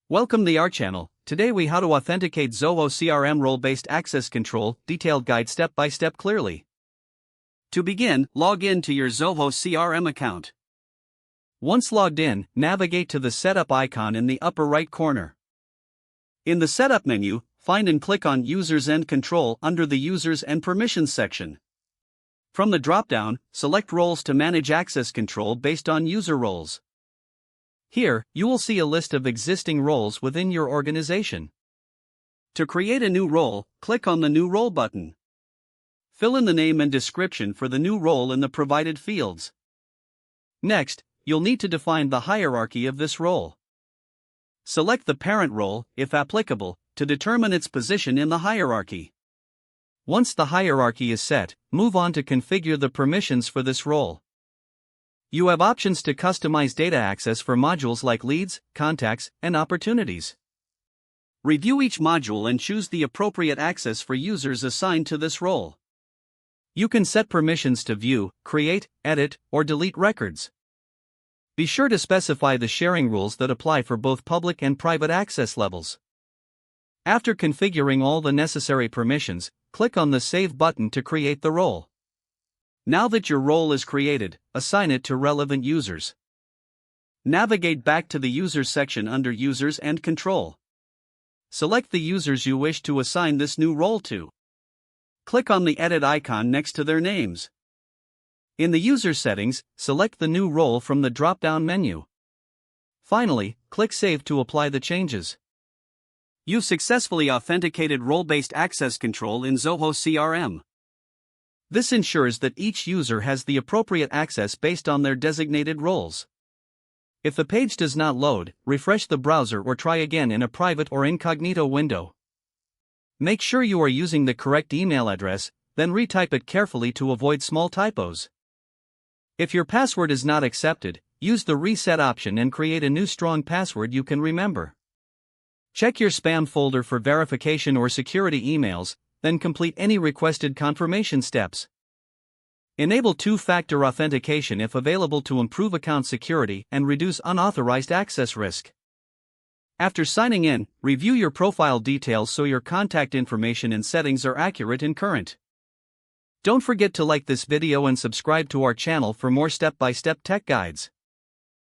Welcome to our channel. Today we how to authenticate Zoho CRM role-based access control, detailed guide step by step clearly. To begin, log in to your Zoho CRM account. Once logged in, navigate to the setup icon in the upper right corner. In the setup menu, find and click on Users and Control under the Users and Permissions section. From the drop-down, select Roles to manage access control based on user roles. Here, you will see a list of existing roles within your organization. To create a new role, click on the New Role button. Fill in the name and description for the new role in the provided fields. Next, you'll need to define the hierarchy of this role. Select the parent role, if applicable, to determine its position in the hierarchy. Once the hierarchy is set, move on to configure the permissions for this role. You have options to customize data access for modules like leads, contacts, and opportunities. Review each module and choose the appropriate access for users assigned to this role. You can set permissions to view, create, edit, or delete records. Be sure to specify the sharing rules that apply for both public and private access levels. After configuring all the necessary permissions, click on the Save button to create the role. Now that your role is created, assign it to relevant users. Navigate back to the Users section under Users and Control. Select the users you wish to assign this new role to. Click on the Edit icon next to their names. In the User settings, select the new role from the drop-down menu. Finally, click Save to apply the changes. You've successfully authenticated role-based access control in Zoho CRM. This ensures that each user has the appropriate access based on their designated roles. If the page does not load, refresh the browser or try again in a private or incognito window. Make sure you are using the correct email address, then retype it carefully to avoid small typos. If your password is not accepted, use the reset option and create a new strong password you can remember. Check your spam folder for verification or security emails, then complete any requested confirmation steps. Enable two-factor authentication if available to improve account security and reduce unauthorized access risk. After signing in, review your profile details so your contact information and settings are accurate and current. Don't forget to like this video and subscribe to our channel for more step-by-step tech guides.